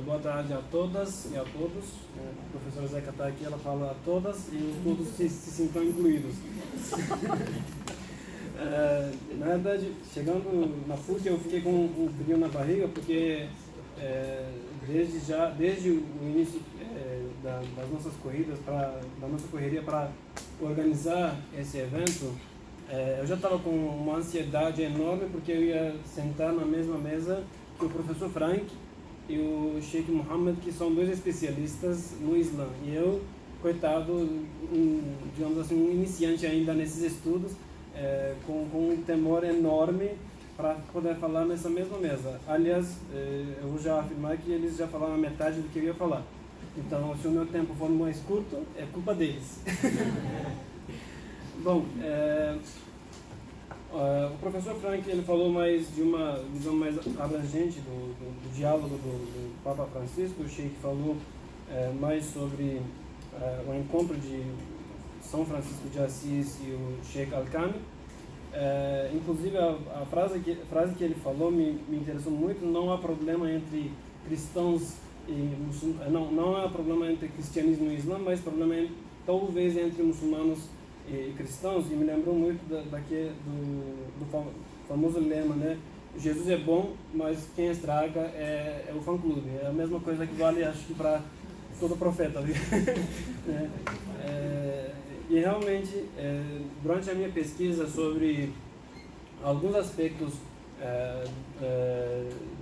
Boa tarde a todas e a todos. A professora Zeca está aqui, ela fala a todas e todos se sintam incluídos. Na verdade, chegando na FURC, eu fiquei com um frio na barriga, porque desde o início das nossas corridas, da nossa correria para organizar esse evento, eu já estava com uma ansiedade enorme, porque eu ia sentar na mesma mesa que o professor Frank e o Sheikh Mohammed, que são dois especialistas no Islã. E eu, coitado, digamos assim, um iniciante ainda nesses estudos, com um temor enorme para poder falar nessa mesma mesa. Aliás, eu vou já afirmar que eles já falaram a metade do que eu ia falar. Então, se o meu tempo for mais curto, é culpa deles. Bom, o professor Frank, ele falou mais de uma visão mais abrangente do diálogo do Papa Francisco. O Sheikh falou mais sobre o encontro de São Francisco de Assis e o Sheikh Al-Kami. Inclusive, a frase que ele falou me interessou muito. Não há problema entre cristãos e muçulmanos, não há problema entre cristianismo e Islã, mas problema talvez entre muçulmanos e cristãos. E me lembrou muito do famoso lema, né? Jesus é bom, mas quem estraga é o fã-clube. É a mesma coisa que vale, acho que, para todo profeta. E realmente, durante a minha pesquisa sobre alguns aspectos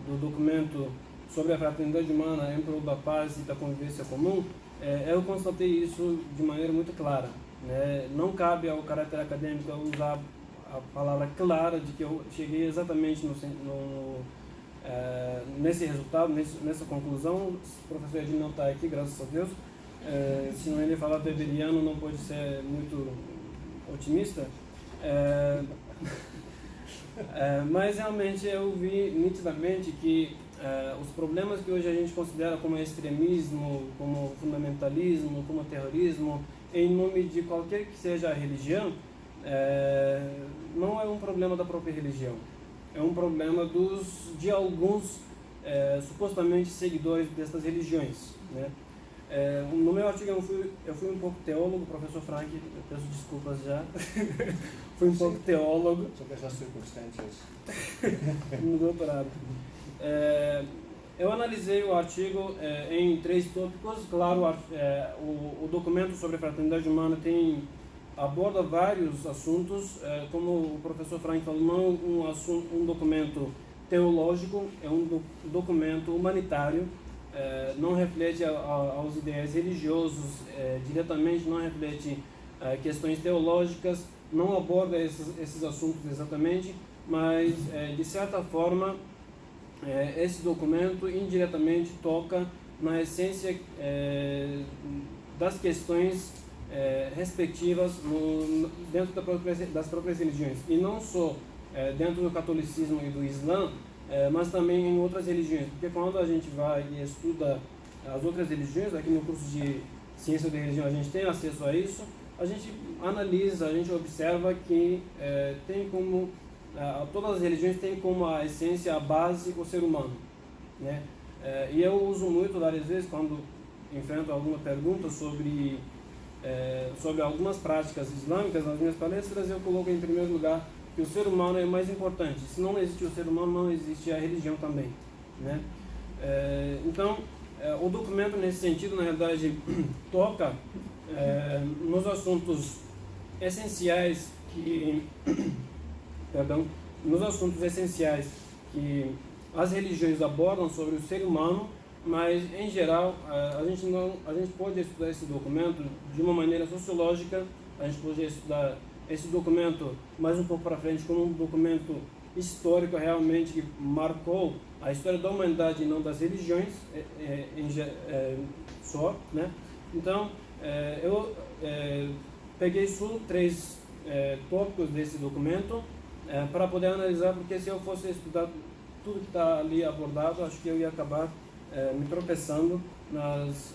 do documento sobre a fraternidade humana em prol da paz e da convivência comum, eu constatei isso de maneira muito clara. Não cabe ao caráter acadêmico usar a palavra clara de que eu cheguei exatamente nesse resultado, nessa conclusão. O professor Edinho não está aqui, graças a Deus. Senão ele falar beberiano, não pode ser muito otimista. Mas realmente eu vi nitidamente que os problemas que hoje a gente considera como extremismo, como fundamentalismo, como terrorismo, em nome de qualquer que seja a religião, não é um problema da própria religião. É um problema de alguns supostamente seguidores dessas religiões, né? No meu artigo eu fui um pouco teólogo, professor Frank, eu peço desculpas já. Fui um pouco teólogo. Sobre essas circunstâncias. No doutorado. Eu analisei o artigo em 3 tópicos. Claro, o documento sobre a fraternidade humana aborda vários assuntos. Como o professor Frank falou, não um documento teológico, é um documento humanitário. Não reflete aos ideais religiosos diretamente, não reflete questões teológicas, não aborda esses assuntos exatamente, mas de certa forma esse documento indiretamente toca na essência das questões respectivas dentro das próprias religiões, e não só dentro do catolicismo e do Islã, mas também em outras religiões, porque quando a gente vai e estuda as outras religiões, aqui no curso de Ciência da Religião a gente tem acesso a isso, a gente analisa, a gente observa que todas as religiões têm como a essência, a base, o ser humano, né? E eu uso muito, várias vezes, quando enfrento alguma pergunta sobre algumas práticas islâmicas nas minhas palestras, eu coloco em primeiro lugar que o ser humano é mais importante. Se não existe o ser humano, não existe a religião também, né? Então, o documento, nesse sentido, na realidade, toca nos assuntos essenciais que as religiões abordam sobre o ser humano, mas, em geral, a gente pode estudar esse documento de uma maneira sociológica. A gente pode estudar esse documento mais um pouco para frente como um documento histórico realmente que marcou a história da humanidade e não das religiões só, né? Então, eu peguei só 3 tópicos desse documento para poder analisar, porque se eu fosse estudar tudo que está ali abordado, acho que eu ia acabar me tropeçando nas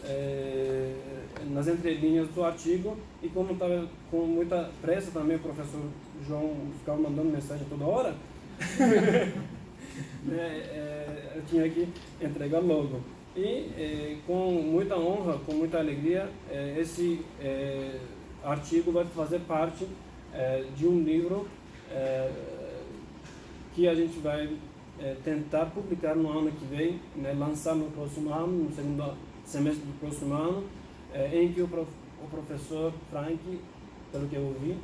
entrelinhas do artigo. E como estava com muita pressa também, o professor João ficava mandando mensagem toda hora, eu tinha que entregar logo. E com muita honra, com muita alegria, esse artigo vai fazer parte de um livro que a gente vai tentar publicar no ano que vem, né, lançar no próximo ano, no segundo semestre do próximo ano, em que o professor Frank, pelo que eu ouvi,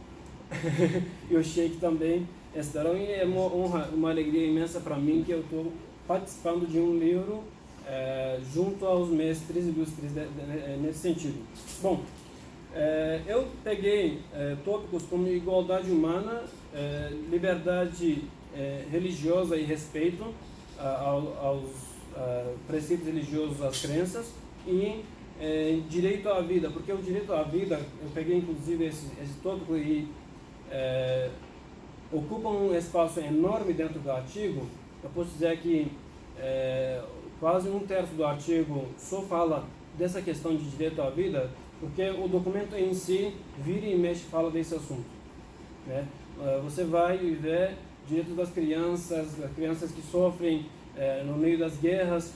e o Sheikh também estarão, e é uma honra, uma alegria imensa para mim que eu estou participando de um livro junto aos mestres ilustres nesse sentido. Bom, eu peguei tópicos como igualdade humana, liberdade religiosa e respeito aos preceitos religiosos, às crenças, e direito à vida, porque o direito à vida, eu peguei inclusive esse tópico e ocupa um espaço enorme dentro do artigo. Eu posso dizer que quase um terço do artigo só fala dessa questão de direito à vida, porque o documento em si vira e mexe fala desse assunto, né? Você vai ver direitos das crianças que sofrem no meio das guerras,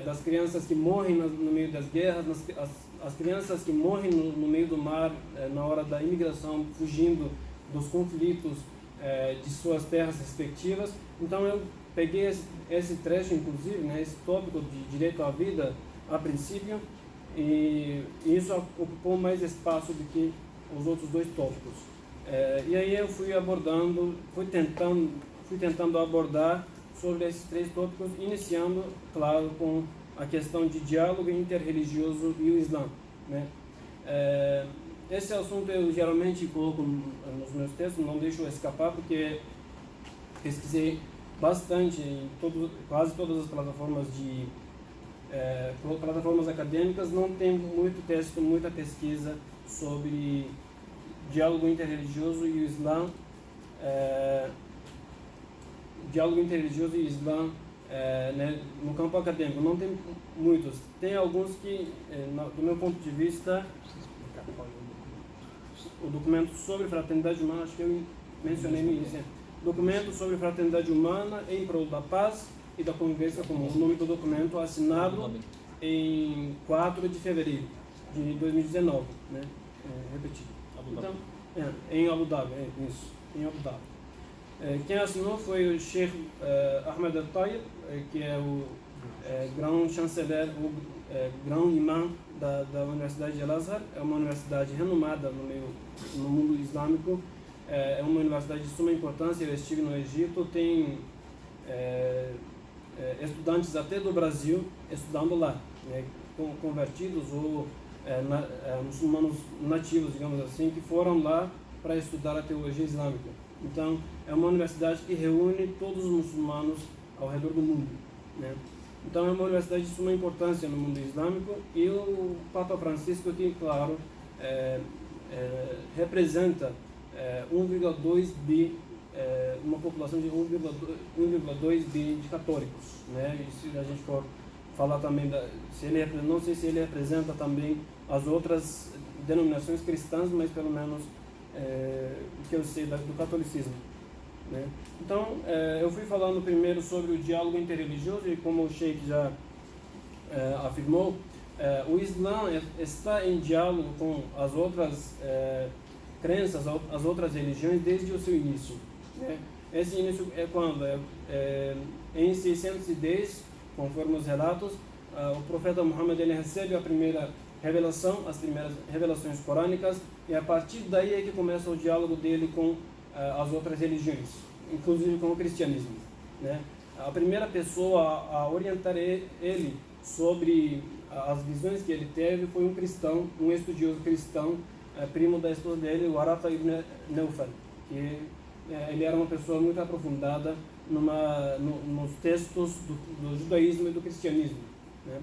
das crianças que morrem no meio das guerras, as crianças que morrem no meio do mar na hora da imigração, fugindo dos conflitos de suas terras respectivas. Então eu peguei esse trecho, inclusive, né, esse tópico de direito à vida, a princípio, e isso ocupou mais espaço do que os outros dois tópicos. E aí eu fui tentando abordar sobre esses três tópicos, iniciando, claro, com a questão de diálogo interreligioso e o Islã, né? Esse assunto eu geralmente coloco nos meus textos, não deixo escapar, porque pesquisei bastante em quase todas as plataformas plataformas acadêmicas. Não tem muito texto, muita pesquisa sobre diálogo interreligioso e o Islã, né, no campo acadêmico. Não tem muitos. Tem alguns que, do meu ponto de vista, o documento sobre fraternidade humana, acho que eu mencionei no início, documento sobre fraternidade humana em prol da paz e da convivência comum. O nome do documento assinado em 4 de fevereiro de 2019, né? Repetido. Então, em Abu Dhabi, isso, em Abu Dhabi. Quem assinou foi o Sheikh Ahmed Al-Tayyib, que é o grão-chanceler, o grão-imã da Universidade de Al-Azhar. É uma universidade renomada no mundo islâmico, é uma universidade de suma importância. Eu estive no Egito, tem estudantes até do Brasil estudando lá, né, convertidos ou muçulmanos nativos, digamos assim, que foram lá para estudar a teologia islâmica. Então, é uma universidade que reúne todos os muçulmanos ao redor do mundo, né? Então, é uma universidade de suma importância no mundo islâmico, e o Papa Francisco, que, claro, representa 1,2 bi, uma população de 1,2 bi de católicos, né? E se a gente for falar também, não sei se ele representa também as outras denominações cristãs, mas pelo menos o que eu sei do catolicismo, né? Então, eu fui falando primeiro sobre o diálogo interreligioso, e como o Sheikh já afirmou, o Islã está em diálogo com as outras crenças, as outras religiões, desde o seu início, né? Esse início é quando? Em 610, conforme os relatos, o profeta Muhammad, ele recebe a primeira revelação, as primeiras revelações corânicas, e a partir daí é que começa o diálogo dele com as outras religiões, inclusive com o cristianismo, né? A primeira pessoa a orientar ele sobre as visões que ele teve foi um cristão, um estudioso cristão, primo da esposa dele, o Waraka ibn Nawfal, que ele era uma pessoa muito aprofundada nos textos do judaísmo e do cristianismo, né?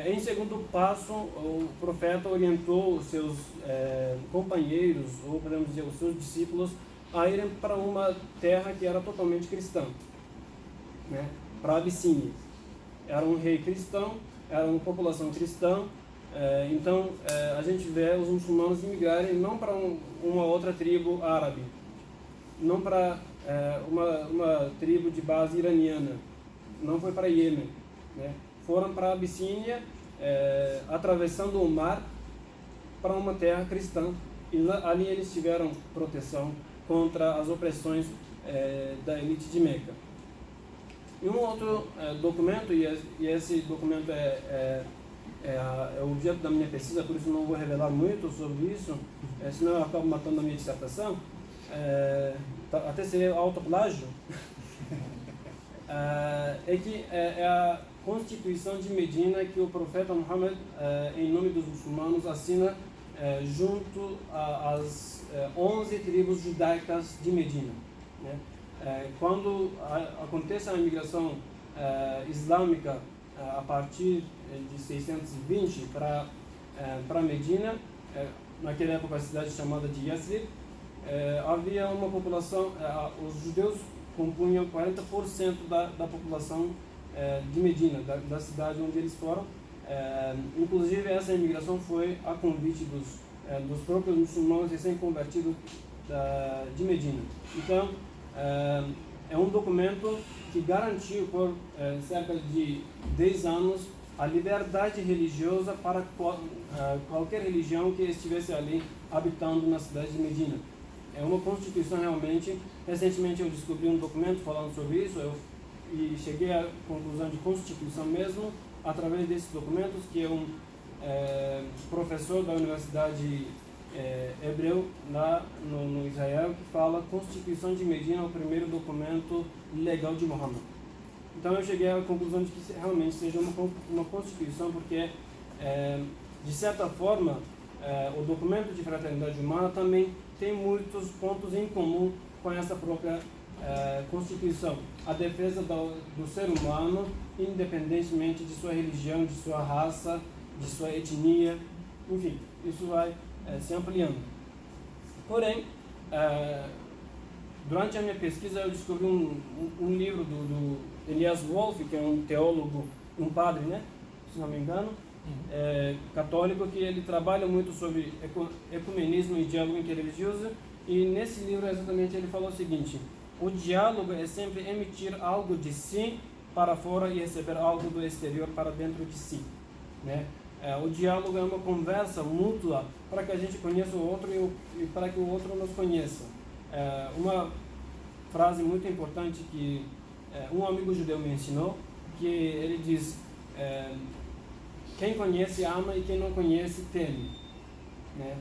Em segundo passo, o profeta orientou os seus companheiros, ou podemos dizer, os seus discípulos, a irem para uma terra que era totalmente cristã, né? Para a Abissínia. Era um rei cristão, era uma população cristã. Então, a gente vê os muçulmanos imigrarem não para uma outra tribo árabe, não para uma tribo de base iraniana, não foi para Iêmen, né? foram para a Abissínia, atravessando o mar para uma terra cristã. E ali eles tiveram proteção contra as opressões da elite de Meca. E um outro documento, e esse documento é o objeto da minha pesquisa, por isso não vou revelar muito sobre isso, senão eu acabo matando a minha dissertação, até seria autoplágio, é que é a Constituição de Medina que o profeta Muhammad, em nome dos muçulmanos, assina junto às 11 tribos judaicas de Medina, né? Quando acontece a imigração islâmica a partir de 620 para Medina, naquela época a cidade chamada de Yathrib, havia uma população, os judeus compunham 40% da população de Medina, da cidade onde eles foram. Inclusive essa imigração foi a convite dos próprios muçulmanos recém-convertidos de Medina. Então, é um documento que garantiu por cerca de 10 anos a liberdade religiosa para qualquer religião que estivesse ali habitando na cidade de Medina. É uma constituição realmente. Recentemente eu descobri um documento falando sobre isso e cheguei à conclusão de constituição mesmo através desses documentos, que é um professor da Universidade hebreu lá no Israel, que fala Constituição de Medina, o primeiro documento legal de Muhammad. Então eu cheguei à conclusão de que realmente seja uma constituição, porque de certa forma o documento de fraternidade humana também tem muitos pontos em comum com essa própria Constituição. A defesa do ser humano, independentemente de sua religião, de sua raça, de sua etnia, enfim, isso vai se ampliando. Porém, durante a minha pesquisa eu descobri um livro do Elias Wolff, que é um teólogo, um padre, né, se não me engano, católico, que ele trabalha muito sobre ecumenismo e diálogo interreligioso, e nesse livro exatamente ele falou o seguinte: o diálogo é sempre emitir algo de si para fora e receber algo do exterior para dentro de si, né? O diálogo é uma conversa mútua para que a gente conheça o outro e para que o outro nos conheça. Uma frase muito importante que um amigo judeu me ensinou, que ele diz: quem conhece ama e quem não conhece teme, né?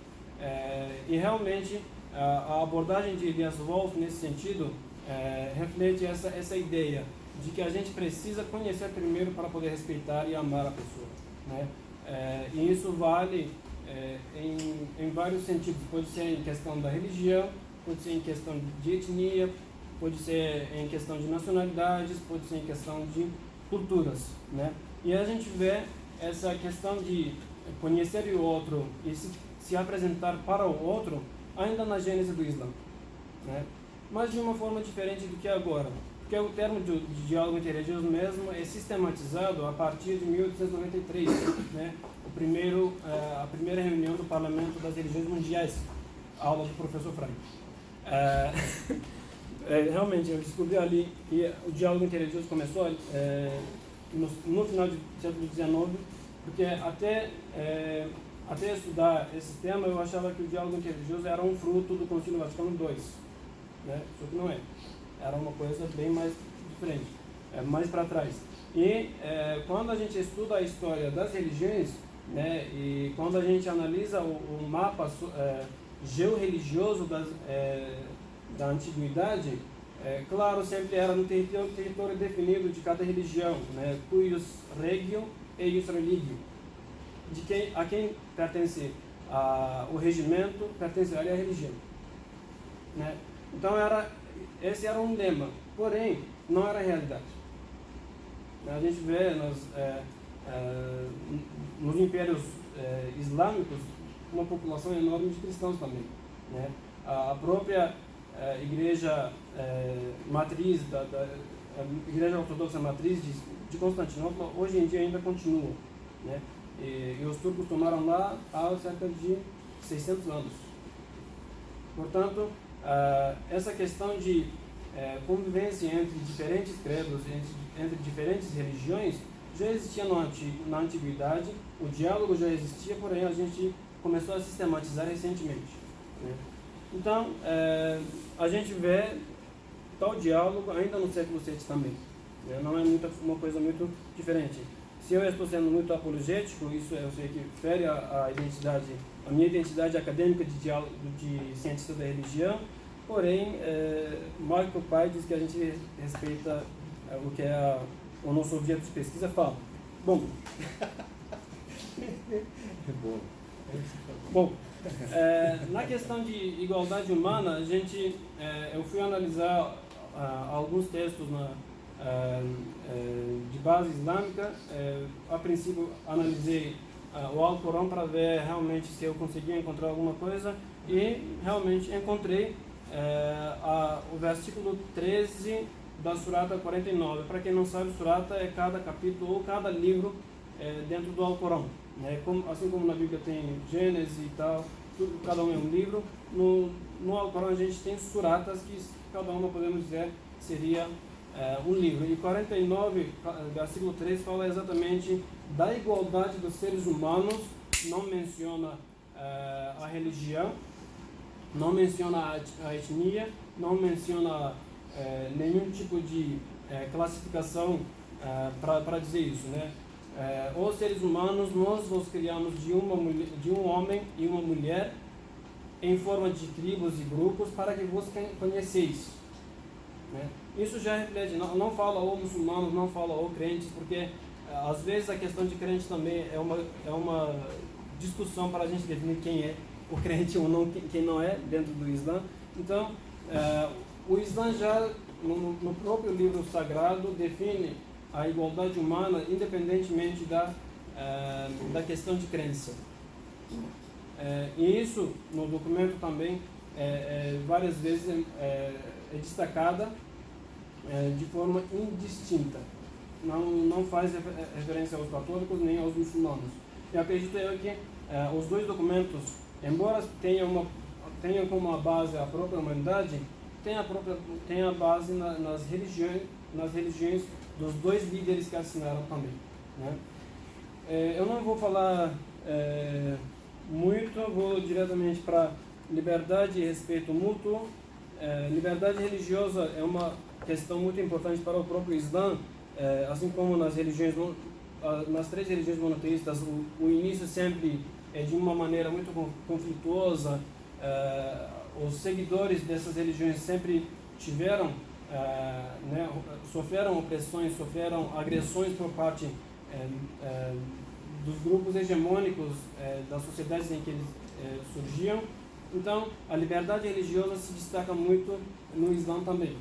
E realmente a abordagem de Elias Wolff nesse sentido reflete essa ideia de que a gente precisa conhecer primeiro para poder respeitar e amar a pessoa, né? E isso vale em vários sentidos. Pode ser em questão da religião, pode ser em questão de etnia, pode ser em questão de nacionalidades, pode ser em questão de culturas, né? E a gente vê essa questão de conhecer o outro e se apresentar para o outro ainda na gênese do Islã, né? Mas de uma forma diferente do que agora, porque o termo de diálogo interreligioso mesmo é sistematizado a partir de 1893, né? A primeira reunião do Parlamento das Religiões Mundiais, a aula do professor Frank. Realmente, eu descobri ali que o diálogo interreligioso começou no final do século XIX, porque até estudar esse tema eu achava que o diálogo interreligioso era um fruto do Concílio Vaticano II, né? Só que não é. Era uma coisa bem mais diferente, mais para trás. E quando a gente estuda a história das religiões, né, e quando a gente analisa o mapa georreligioso da antiguidade, claro, sempre era no território definido de cada religião, né, cuius regio e ius religio, a quem pertence o regimento, pertenceria à religião, né? Então esse era um lema, porém não era a realidade. A gente vê nos impérios islâmicos uma população enorme de cristãos também, né? A própria igreja matriz, a igreja ortodoxa matriz de Constantinopla, hoje em dia ainda continua, né? E os turcos tomaram lá há cerca de 600 anos. Portanto, essa questão de convivência entre diferentes credos, entre diferentes religiões, já existia na antiguidade, o diálogo já existia, porém a gente começou a sistematizar recentemente, né? Então, a gente vê tal diálogo ainda no século VII também, né? Não é uma coisa muito diferente. Se eu estou sendo muito apologético, isso eu sei que fere a minha identidade acadêmica de cientista da religião, porém, Michael Pai diz que a gente respeita o que o nosso objeto de pesquisa fala. Bom, na questão de igualdade humana, eu fui analisar alguns textos de base islâmica. A princípio, analisei o Alcorão para ver realmente se eu conseguia encontrar alguma coisa, e realmente encontrei o versículo 13 da Surata 49. Para quem não sabe, Surata é cada capítulo ou cada livro dentro do Alcorão, né? Assim como na Bíblia tem Gênesis e tal, cada um é um livro, no Alcorão a gente tem suratas que cada uma, podemos dizer, seria um livro. E 49, versículo 3, fala exatamente da igualdade dos seres humanos, não menciona a religião, não menciona a etnia, não menciona nenhum tipo de classificação para dizer isso, né? Os seres humanos, nós os criamos de um homem e uma mulher em forma de tribos e grupos para que vos conheceis, né? Isso já reflete, não fala ou muçulmanos, não fala ou crentes, porque às vezes a questão de crente também é uma discussão para a gente definir quem é o crente ou não, quem não é dentro do Islã. Então, o Islã já, no próprio livro sagrado, define a igualdade humana independentemente da questão de crença. E isso, no documento também, várias vezes é destacada de forma indistinta. Não faz referência aos católicos nem aos muçulmanos. Eu acredito que os dois documentos, embora tenham como base a própria humanidade, tem a base nas religiões dos dois líderes que assinaram também, né? Eu não vou falar muito, vou diretamente para liberdade e respeito mútuo. Liberdade religiosa é uma questão muito importante para o próprio Islã, assim como nas três religiões monoteístas. O início sempre é de uma maneira muito conflituosa. Os seguidores dessas religiões sempre tiveram, sofreram opressões, sofreram agressões por parte dos grupos hegemônicos das sociedades em que eles surgiam. Então, a liberdade religiosa se destaca muito no Islã também.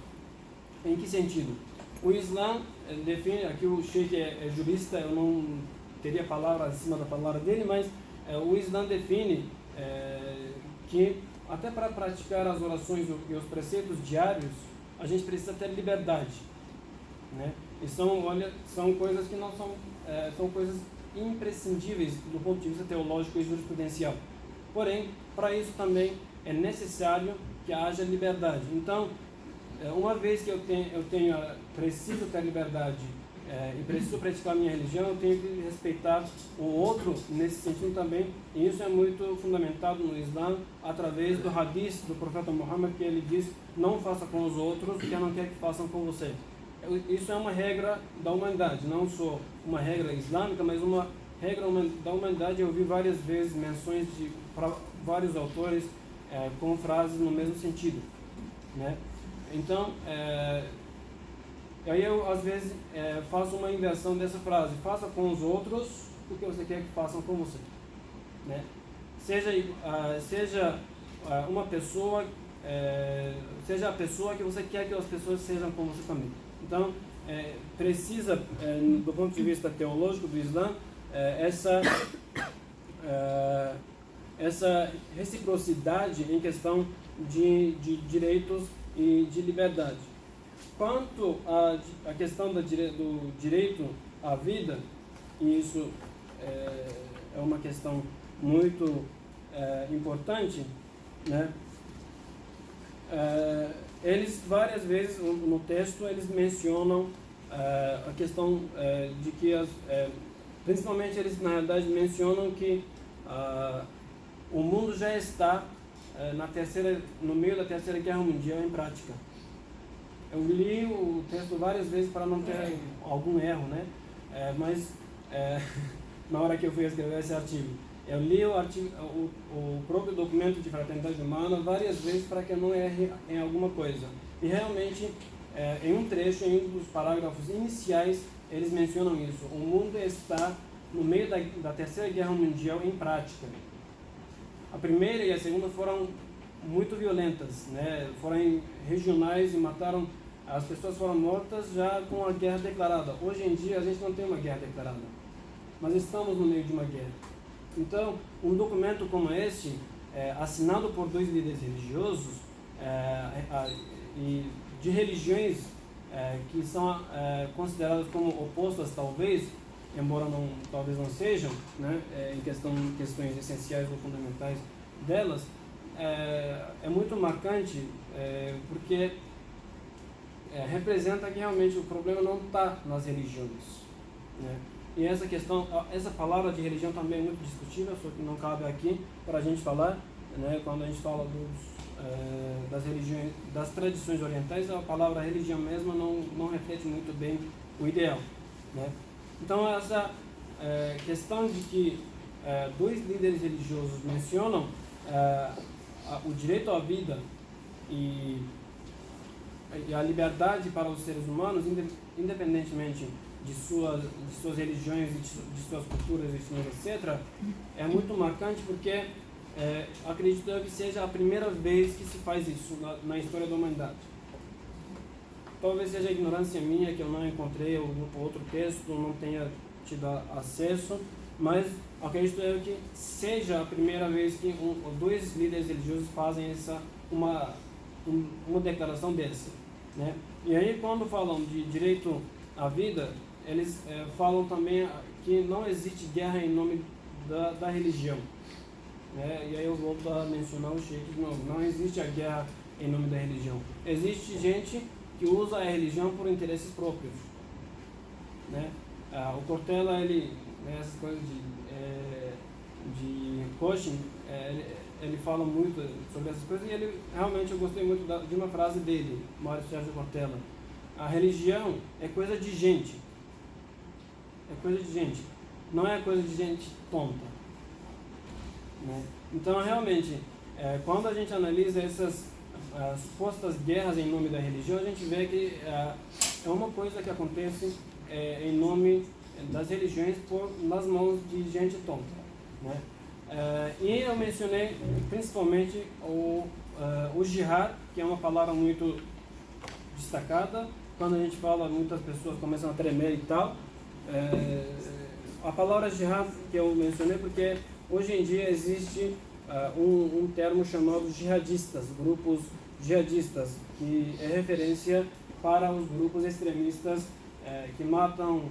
Em que sentido? O Islã define, aqui o Sheikh é jurista, eu não teria palavra acima da palavra dele, mas o Islã define que até para praticar as orações e os preceitos diários, a gente precisa ter liberdade, né? E são coisas que não são coisas imprescindíveis do ponto de vista teológico e jurisprudencial. Porém, para isso também é necessário que haja liberdade. Então, uma vez que eu preciso ter liberdade e preciso praticar a minha religião, eu tenho que respeitar o outro nesse sentido também. E isso é muito fundamentado no Islã, através do hadith do profeta Muhammad, que ele diz: não faça com os outros o que eu não quero que façam com você. Isso é uma regra da humanidade, não só uma regra islâmica, mas uma regra da humanidade. Eu vi várias vezes menções para vários autores com frases no mesmo sentido, né? Então, aí eu às vezes faço uma inversão dessa frase: faça com os outros o que você quer que façam com você, né? Seja uma pessoa, seja a pessoa que você quer que as pessoas sejam com você também. Então, precisa, do ponto de vista teológico do Islã, essa reciprocidade em questão de direitos e de liberdade. Quanto à questão do direito à vida, e isso é uma questão muito importante, né? Eles várias vezes no texto eles mencionam a questão de que, principalmente eles na realidade mencionam que o mundo já está no meio da Terceira Guerra Mundial em prática. Eu li o texto várias vezes para não ter algum erro, né? Mas na hora que eu fui escrever esse artigo, eu li o próprio documento de fraternidade humana várias vezes para que eu não erre em alguma coisa. E realmente, em um trecho, em um dos parágrafos iniciais, eles mencionam isso. O mundo está no meio da Terceira Guerra Mundial em prática. A primeira e a segunda foram muito violentas, né? Foram regionais e mataram, as pessoas foram mortas já com a guerra declarada. Hoje em dia a gente não tem uma guerra declarada, mas estamos no meio de uma guerra. Então, um documento como este, assinado por 2 líderes religiosos e de religiões que são consideradas como opostas talvez, embora talvez não sejam, né, em questões essenciais ou fundamentais delas, é muito marcante porque representa que realmente o problema não está nas religiões, né? E essa palavra de religião também é muito discutível, só que não cabe aqui para a gente falar, né? Quando a gente fala das religiões, das tradições orientais, a palavra religião mesma não reflete muito bem o ideal, né? Então essa questão de que 2 líderes religiosos mencionam o direito à vida e a liberdade para os seres humanos, independentemente de suas religiões, de suas culturas, etc., é muito marcante porque acredito que seja a primeira vez que se faz isso na história da humanidade. Talvez seja ignorância minha que eu não encontrei outro texto, não tenha tido acesso, mas acredito que seja a primeira vez que 2 líderes religiosos fazem uma declaração dessa, né? E aí, quando falam de direito à vida, eles falam também que não existe guerra em nome da religião, né? E aí eu volto a mencionar o Sheik de novo. Não existe a guerra em nome da religião. Existe gente que usa a religião por interesses próprios, né? O Cortella, essas coisas de coaching, ele fala muito sobre essas coisas, e realmente eu gostei muito de uma frase dele, Mário Sérgio Cortella: a religião é coisa de gente. É coisa de gente, não é coisa de gente tonta, né? Então, realmente, quando a gente analisa essas supostas guerras em nome da religião, a gente vê que é uma coisa que acontece em nome das religiões nas mãos de gente tonta, né? E eu mencionei principalmente o jihad, que é uma palavra muito destacada. Quando a gente fala, muitas pessoas começam a tremer e tal. A palavra jihad que eu mencionei porque hoje em dia existe um termo chamado jihadistas, grupos jihadistas, que é referência para os grupos extremistas que matam,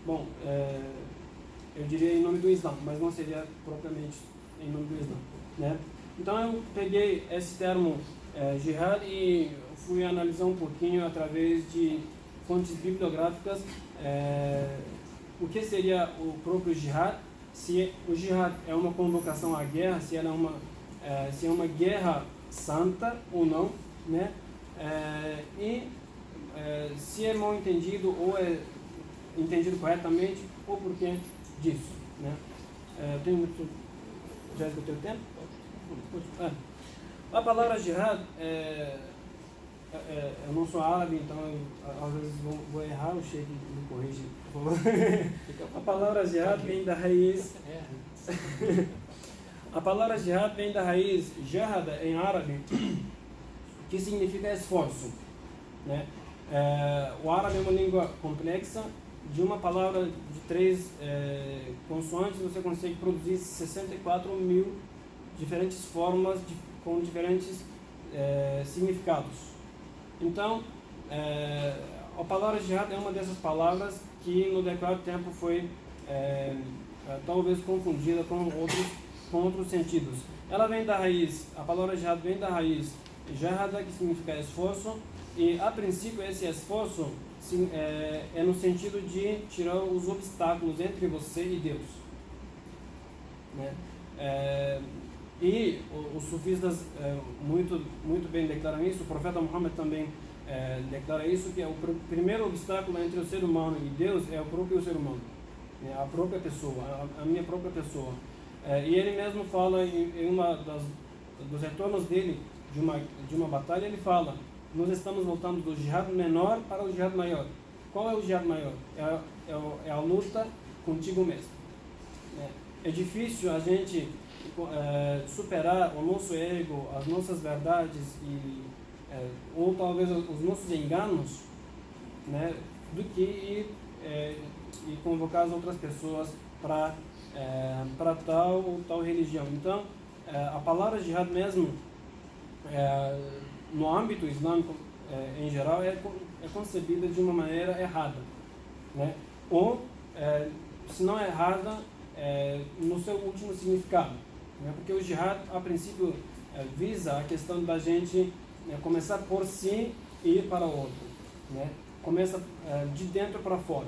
eu diria em nome do Islã, mas não seria propriamente em nome do Islã, né? Então eu peguei esse termo jihad e fui analisar um pouquinho através de fontes bibliográficas o que seria o próprio jihad, se o jihad é uma convocação à guerra, se ela é uma guerra santa ou não, né? Se é mal entendido ou é entendido corretamente, ou por que disso, né? Já esgotei o tempo? A palavra jihad, eu não sou árabe, então às vezes vou errar, o Sheik me corrige, por favor. A palavra jihad vem da raiz a palavra jihad vem da raiz jahada em árabe, que significa esforço, né? O árabe é uma língua complexa. De uma palavra de 3 consoantes você consegue produzir 64.000 diferentes formas com diferentes significados. Então, a palavra jihad é uma dessas palavras que no decorrer do tempo foi talvez confundida com outros sentidos. Ela vem da raiz, a palavra jihad vem da raiz jahada, que significa esforço, e a princípio esse esforço é no sentido de tirar os obstáculos entre você e Deus, né? E os sufistas muito bem declaram isso. O profeta Muhammad também declara isso, que o primeiro obstáculo entre o ser humano e Deus é o próprio ser humano, né? A própria pessoa, a minha própria pessoa. E ele mesmo fala em uma dos retornos dele de uma batalha, ele fala: nós estamos voltando do jihad menor para o jihad maior. Qual é o jihad maior? É a luta contigo mesmo, né? É difícil a gente superar o nosso ego, as nossas verdades ou talvez os nossos enganos, né, do que ir convocar as outras pessoas para tal ou tal religião. Então, a palavra jihad mesmo, no âmbito islâmico em geral, é concebida de uma maneira errada, né? Ou, se não é errada, no seu último significado, né? Porque o jihad, a princípio, visa a questão da gente começar por si e ir para o outro, né? Começa de dentro para fora.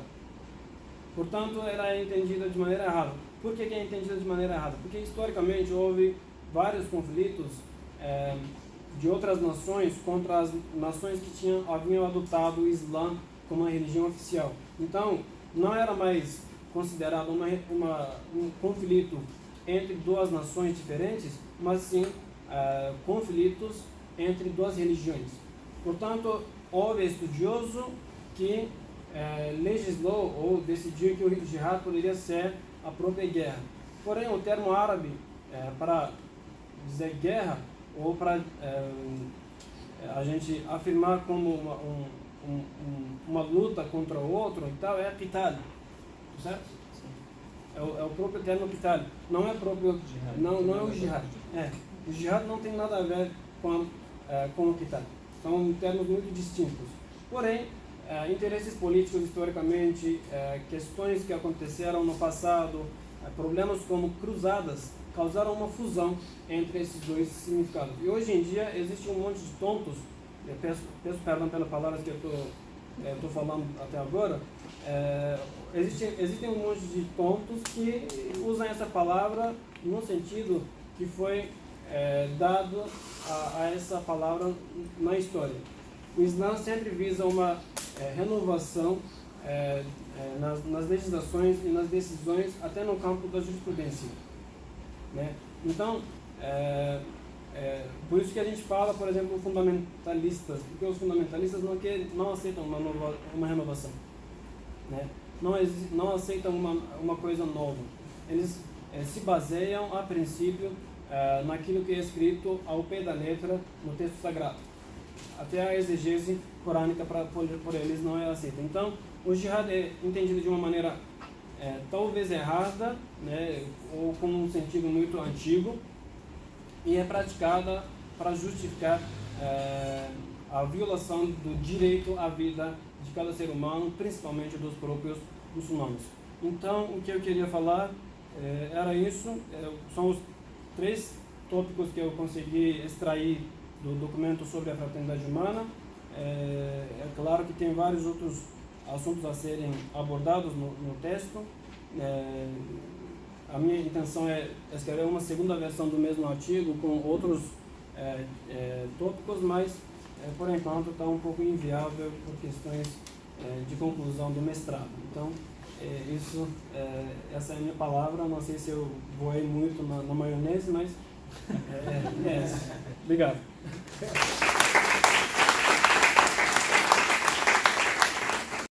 Portanto, ela é entendida de maneira errada. Por que é entendida de maneira errada? Porque historicamente houve vários conflitos de outras nações contra as nações que haviam adotado o Islã como uma religião oficial. Então, não era mais considerado um conflito entre duas nações diferentes, mas sim conflitos entre duas religiões. Portanto, houve estudioso que legislou ou decidiu que o jihad poderia ser a própria guerra. Porém, o termo árabe para dizer guerra, ou para a gente afirmar como uma luta contra o outro e tal, é qital, certo? É o próprio termo qital, não é próprio, não é o jihad. O jihad não tem nada a ver com o qital, são termos muito distintos. Porém, interesses políticos historicamente, questões que aconteceram no passado, problemas como cruzadas, causaram uma fusão entre esses dois significados. E hoje em dia existe um monte de tontos, eu peço perdão pela palavra que eu estou falando até agora, existem um monte de tontos que usam essa palavra no sentido que foi dado a essa palavra na história. O Islã sempre visa uma renovação nas legislações e nas decisões, até no campo da jurisprudência, né? Então, por isso que a gente fala, por exemplo, fundamentalistas, porque os fundamentalistas não aceitam uma renovação, né? Não aceitam uma coisa nova. Eles se baseiam, a princípio, naquilo que é escrito ao pé da letra no texto sagrado. Até a exegese corânica por eles não é aceita. Então, o jihad é entendido de uma maneira talvez errada, né, ou com um sentido muito antigo, e é praticada para justificar a violação do direito à vida de cada ser humano, principalmente dos próprios muçulmanos. Então, o que eu queria falar era isso. São os 3 tópicos que eu consegui extrair do documento sobre a fraternidade humana. É claro que tem vários outros assuntos a serem abordados no texto. A minha intenção é escrever uma segunda versão do mesmo artigo com outros tópicos, mas por enquanto está um pouco inviável por questões de conclusão do mestrado. Então, essa é a minha palavra. Não sei se eu voei muito na maionese, mas é essa. Obrigado.